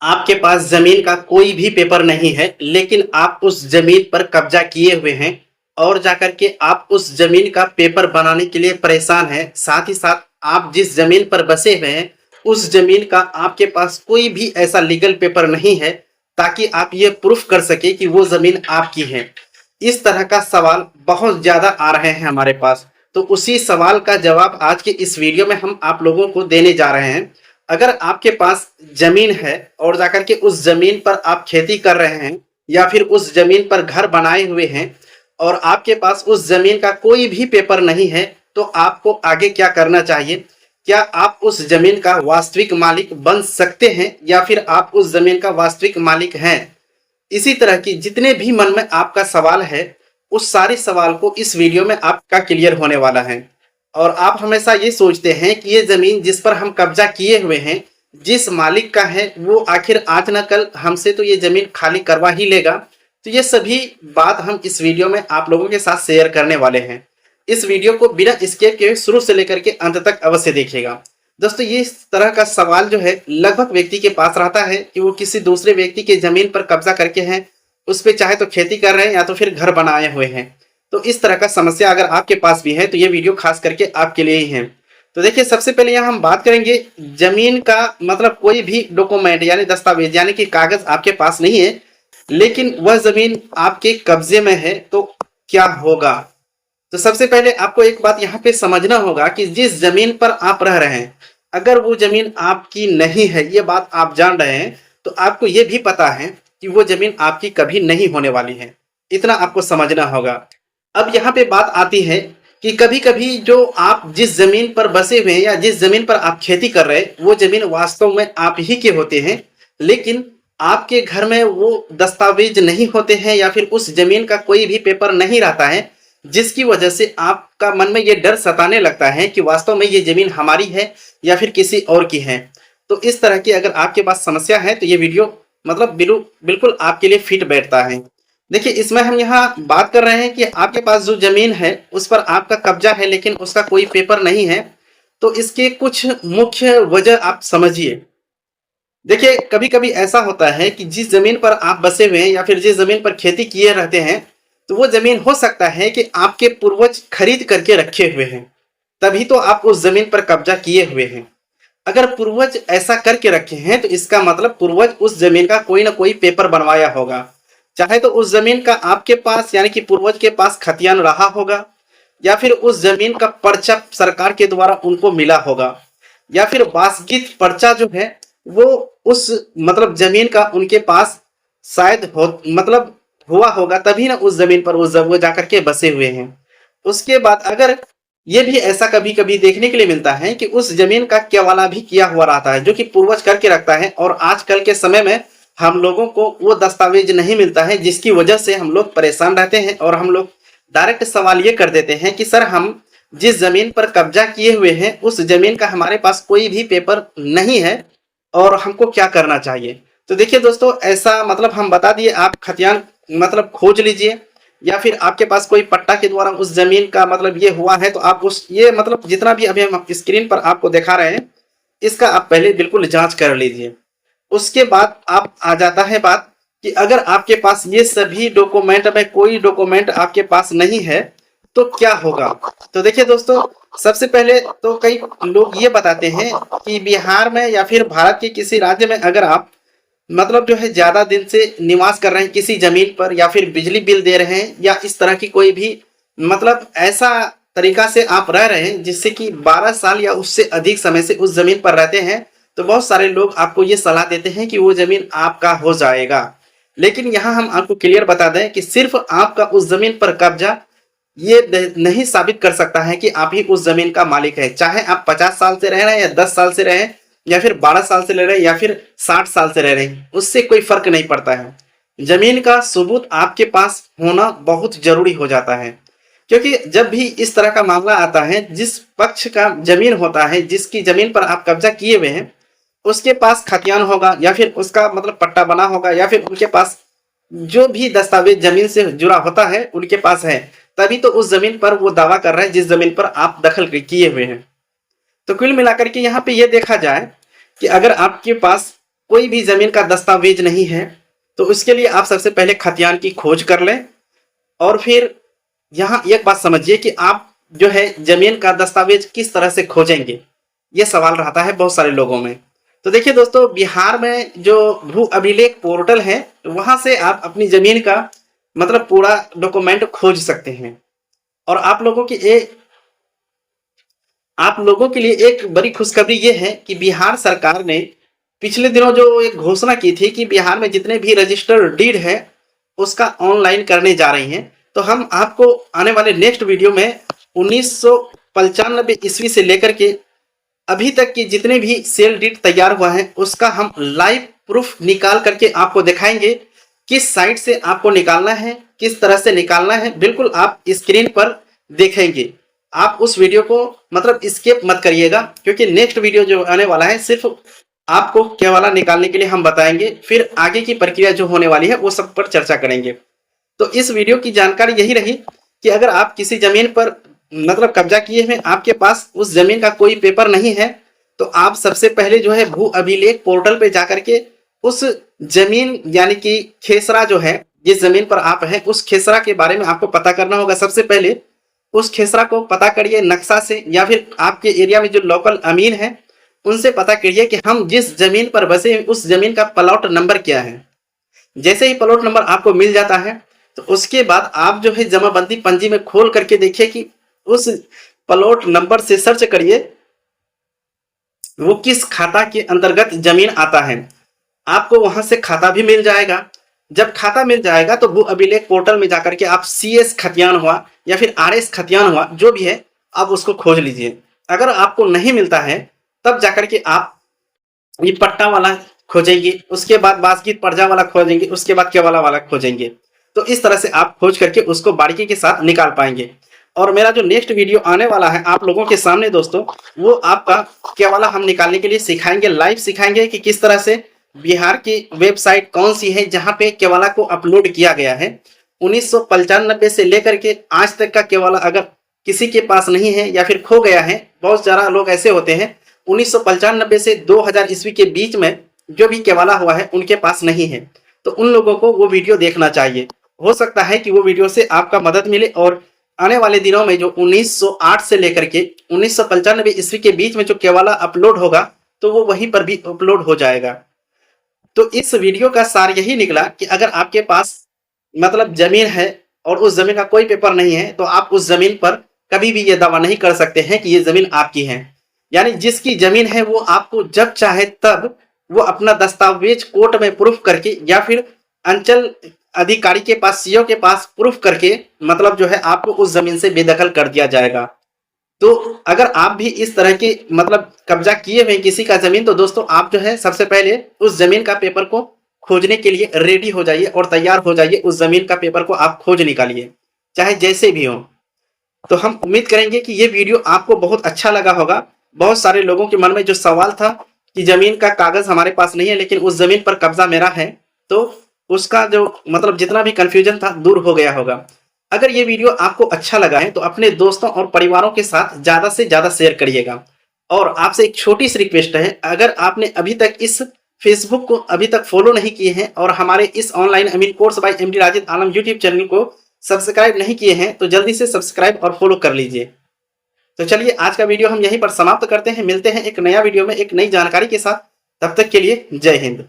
आपके पास जमीन का कोई भी पेपर नहीं है, लेकिन आप उस जमीन पर कब्जा किए हुए हैं और जाकर के आप उस जमीन का पेपर बनाने के लिए परेशान हैं। साथ ही साथ आप जिस जमीन पर बसे हुए हैं, उस जमीन का आपके पास कोई भी ऐसा लीगल पेपर नहीं है ताकि आप ये प्रूफ कर सके कि वो जमीन आपकी है। इस तरह का सवाल बहुत ज्यादा आ रहे हैं हमारे पास। तो उसी सवाल का जवाब आज के इस वीडियो में हम आप लोगों को देने जा रहे हैं। अगर आपके पास जमीन है और जाकर के उस जमीन पर आप खेती कर रहे हैं या फिर उस जमीन पर घर बनाए हुए हैं और आपके पास उस जमीन का कोई भी पेपर नहीं है, तो आपको आगे क्या करना चाहिए? क्या आप उस जमीन का वास्तविक मालिक बन सकते हैं या फिर आप उस जमीन का वास्तविक मालिक हैं? इसी तरह की जितने भी मन में आपका सवाल है, उस सारे सवाल को इस वीडियो में आपका क्लियर होने वाला है। और आप हमेशा ये सोचते हैं कि ये जमीन जिस पर हम कब्जा किए हुए हैं, जिस मालिक का है, वो आखिर आज न कल हमसे तो ये जमीन खाली करवा ही लेगा। तो ये सभी बात हम इस वीडियो में आप लोगों के साथ शेयर करने वाले हैं। इस वीडियो को बिना स्किप के शुरू से लेकर के अंत तक अवश्य देखिएगा। दोस्तों, ये इस तरह का सवाल जो है लगभग व्यक्ति के पास रहता है कि वो किसी दूसरे व्यक्ति के जमीन पर कब्जा करके हैं, उस पर चाहे तो खेती कर रहे हैं या तो फिर घर बनाए हुए हैं। तो इस तरह का समस्या अगर आपके पास भी है तो ये वीडियो खास करके आपके लिए ही है। तो देखिए, सबसे पहले यहाँ हम बात करेंगे जमीन का मतलब कोई भी डॉक्यूमेंट यानी दस्तावेज यानी कि कागज आपके पास नहीं है, लेकिन वह जमीन आपके कब्जे में है, तो क्या होगा? तो सबसे पहले आपको एक बात यहाँ पे समझना होगा कि जिस जमीन पर आप रह रहे हैं, अगर वो जमीन आपकी नहीं है, ये बात आप जान रहे हैं, तो आपको ये भी पता है कि वो जमीन आपकी कभी नहीं होने वाली है। इतना आपको समझना होगा। अब यहाँ पे बात आती है कि कभी कभी जो आप जिस जमीन पर बसे हुए हैं या जिस जमीन पर आप खेती कर रहे हैं, वो जमीन वास्तव में आप ही के होते हैं, लेकिन आपके घर में वो दस्तावेज नहीं होते हैं या फिर उस जमीन का कोई भी पेपर नहीं रहता है, जिसकी वजह से आपका मन में ये डर सताने लगता है कि वास्तव में ये जमीन हमारी है या फिर किसी और की है। तो इस तरह की अगर आपके पास समस्या है तो ये वीडियो मतलब बिल्कुल आपके लिए फिट बैठता है। देखिए, इसमें हम यहाँ बात कर रहे हैं कि आपके पास जो जमीन है उस पर आपका कब्जा है, लेकिन उसका कोई पेपर नहीं है। तो इसके कुछ मुख्य वजह आप समझिए। देखिए, कभी कभी ऐसा होता है कि जिस जमीन पर आप बसे हुए हैं या फिर जिस जमीन पर खेती किए रहते हैं, तो वो जमीन हो सकता है कि आपके पूर्वज खरीद करके रखे हुए हैं, तभी तो आप उस जमीन पर कब्जा किए हुए हैं। अगर पूर्वज ऐसा करके रखे हैं तो इसका मतलब पूर्वज उस जमीन का कोई ना कोई पेपर बनवाया होगा। चाहे तो उस जमीन का आपके पास यानी कि पूर्वज के पास खतियान रहा होगा, या फिर उस जमीन का पर्चा सरकार के द्वारा उनको मिला होगा, या फिर वासगीत पर्चा जो है वो उस मतलब जमीन का उनके पास शायद हो मतलब हुआ होगा, तभी ना उस जमीन पर वो जाकर के बसे हुए हैं। उसके बाद अगर ये भी ऐसा कभी कभी देखने के लिए मिलता है कि उस जमीन का केवाला भी किया हुआ रहता है, जो कि पूर्वज करके रखता है, और आजकल के समय में हम लोगों को वो दस्तावेज नहीं मिलता है, जिसकी वजह से हम लोग परेशान रहते हैं और हम लोग डायरेक्ट सवाल ये कर देते हैं कि सर, हम जिस जमीन पर कब्जा किए हुए हैं उस जमीन का हमारे पास कोई भी पेपर नहीं है और हमको क्या करना चाहिए? तो देखिए दोस्तों, ऐसा मतलब हम बता दिए, आप खतियान मतलब खोज लीजिए, या फिर आपके पास कोई पट्टा के द्वारा उस जमीन का मतलब ये हुआ है, तो आप उस ये मतलब जितना भी अभी हम स्क्रीन पर आपको दिखा रहे हैं, इसका आप पहले बिल्कुल जांच कर लीजिए। उसके बाद आप आ जाता है बात कि अगर आपके पास ये सभी डॉक्यूमेंट में कोई डॉक्यूमेंट आपके पास नहीं है तो क्या होगा? तो देखिए दोस्तों, सबसे पहले तो कई लोग ये बताते हैं कि बिहार में या फिर भारत के किसी राज्य में अगर आप मतलब जो है ज्यादा दिन से निवास कर रहे हैं किसी जमीन पर, या फिर बिजली बिल दे रहे हैं, या इस तरह की कोई भी मतलब ऐसा तरीका से आप रह रहे हैं जिससे कि 12 साल या उससे अधिक समय से उस जमीन पर रहते हैं, तो बहुत सारे लोग आपको ये सलाह देते हैं कि वो जमीन आपका हो जाएगा। लेकिन यहाँ हम आपको क्लियर बता दें कि सिर्फ आपका उस जमीन पर कब्जा ये नहीं साबित कर सकता है कि आप ही उस जमीन का मालिक है। चाहे आप 50 साल से रह रहे हैं या 10 साल से रहे हैं या फिर 12 साल से रह रहे हैं या फिर 60 साल से रह रहे हैं, उससे कोई फर्क नहीं पड़ता है। जमीन का सबूत आपके पास होना बहुत जरूरी हो जाता है, क्योंकि जब भी इस तरह का मामला आता है, जिस पक्ष का जमीन होता है, जिसकी जमीन पर आप कब्जा किए हुए हैं, उसके पास खतियान होगा या फिर उसका मतलब पट्टा बना होगा, या फिर उनके पास जो भी दस्तावेज जमीन से जुड़ा होता है उनके पास है, तभी तो उस जमीन पर वो दावा कर रहे हैं जिस जमीन पर आप दखल किए हुए हैं। तो कुल मिलाकर के यहाँ पे ये देखा जाए कि अगर आपके पास कोई भी जमीन का दस्तावेज नहीं है, तो उसके लिए आप सबसे पहले खतियान की खोज कर लें। और फिर यहाँ एक बात समझिए कि आप जो है जमीन का दस्तावेज किस तरह से खोजेंगे, ये सवाल रहता है बहुत सारे लोगों में। तो देखिए दोस्तों, बिहार में जो भू अभिलेख पोर्टल है, वहां से आप अपनी जमीन का मतलब पूरा डॉक्यूमेंट खोज सकते हैं। और आप लोगों के लिए एक बड़ी खुशखबरी ये है कि बिहार सरकार ने पिछले दिनों जो एक घोषणा की थी कि बिहार में जितने भी रजिस्टर्ड डीड है उसका ऑनलाइन करने जा रही हैं। तो हम आपको आने वाले नेक्स्ट वीडियो में 1995 ईस्वी से लेकर के अभी तक की जितने भी सेल डीड तैयार हुआ है उसका हम लाइव प्रूफ निकाल करके आपको दिखाएंगे। किस साइट से आपको निकालना है, किस तरह से निकालना है, बिल्कुल आप स्क्रीन पर देखेंगे। आप उस वीडियो को मतलब स्किप मत करिएगा, क्योंकि नेक्स्ट वीडियो जो आने वाला है सिर्फ आपको केवाला निकालने के लिए हम बताएंगे। फिर आगे की प्रक्रिया जो होने वाली है वो सब पर चर्चा करेंगे। तो इस वीडियो की जानकारी यही रही कि अगर आप किसी जमीन पर मतलब कब्जा किए हुए, आपके पास उस जमीन का कोई पेपर नहीं है, तो आप सबसे पहले जो है भू अभिलेख पोर्टल पे जाकर के उस जमीन यानी कि खेसरा जो है, जिस जमीन पर आप हैं उस खेसरा के बारे में आपको पता करना होगा। सबसे पहले उस खेसरा को पता करिए नक्शा से, या फिर आपके एरिया में जो लोकल अमीन है उनसे पता करिए कि हम जिस जमीन पर बसे उस जमीन का प्लॉट नंबर क्या है। जैसे ही प्लॉट नंबर आपको मिल जाता है तो उसके बाद आप जो है जमाबंदी पंजी में खोल करके देखिए कि उस प्लॉट नंबर से सर्च करिए वो किस खाता के अंतर्गत जमीन आता है। आपको वहां से खाता भी मिल जाएगा। जब खाता मिल जाएगा तो भू अभिलेख पोर्टल में जाकर के आप CS खतियान हुआ या फिर RS खतियान हुआ, जो भी है आप उसको खोज लीजिए। अगर आपको नहीं मिलता है तब जाकर के आप ये पट्टा वाला खोजेंगे, उसके बाद बासगीत पर्जा वाला खोजेंगे, उसके बाद केवाला वाला खोजेंगे। तो इस तरह से आप खोज करके उसको बारीकी के साथ निकाल पाएंगे। और मेरा जो नेक्स्ट वीडियो आने वाला है आप लोगों के सामने दोस्तों, वो आपका केवाला हम निकालने के लिए सिखाएंगे, लाइव सिखाएंगे कि किस तरह से बिहार की वेबसाइट कौन सी है जहां पे केवाला को अपलोड किया गया है। 1995 से लेकर के आज तक का केवाला अगर किसी के पास नहीं है या फिर खो गया है, बहुत सारा लोग ऐसे होते हैं 1995 से 2000 ईस्वी के बीच में जो भी केवाला हुआ है उनके पास नहीं है, तो उन लोगों को वो वीडियो देखना चाहिए। हो सकता है कि वो वीडियो से आपका मदद मिले और आने वाले दिनों में जो 1908 से लेकर के 1995 ईस्वी के बीच में जो केवाला अपलोड होगा तो वो वहीं पर भी अपलोड हो जाएगा। तो इस वीडियो का सार यही निकला कि अगर आपके पास मतलब जमीन है और उस जमीन का कोई पेपर नहीं है तो आप उस जमीन पर कभी भी ये दावा नहीं कर सकते हैं कि ये जमीन आपकी है। यानी जिसकी जमीन है वो आपको जब चाहे तब वो अपना दस्तावेज कोर्ट में प्रूफ करके या फिर अंचल अधिकारी के पास, CO के पास प्रूफ करके मतलब जो है आपको उस जमीन से बेदखल कर दिया जाएगा। तो अगर आप भी इस तरह की मतलब कब्जा किए हुए किसी का जमीन, तो दोस्तों आप जो है सबसे पहले उस जमीन का पेपर को खोजने के लिए रेडी हो जाइए और तैयार हो जाइए। उस जमीन का पेपर को आप खोज निकालिए, चाहे जैसे भी हो। तो हम उम्मीद करेंगे कि ये वीडियो आपको बहुत अच्छा लगा होगा। बहुत सारे लोगों के मन में जो सवाल था कि जमीन का कागज हमारे पास नहीं है लेकिन उस जमीन पर कब्जा मेरा है, तो उसका जो मतलब जितना भी कंफ्यूजन था दूर हो गया होगा। अगर ये वीडियो आपको अच्छा लगा है तो अपने दोस्तों और परिवारों के साथ ज्यादा से ज्यादा शेयर करिएगा। और आपसे एक छोटी सी रिक्वेस्ट है, अगर आपने अभी तक इस फेसबुक को अभी तक फॉलो नहीं किए हैं और हमारे इस ऑनलाइन अमीन कोर्स बाय MD राजिद आलम यूट्यूब चैनल को सब्सक्राइब नहीं किए हैं तो जल्दी से सब्सक्राइब और फॉलो कर लीजिए। तो चलिए आज का वीडियो हम यहीं पर समाप्त करते हैं। मिलते हैं एक नया वीडियो में एक नई जानकारी के साथ। तब तक के लिए जय हिंद।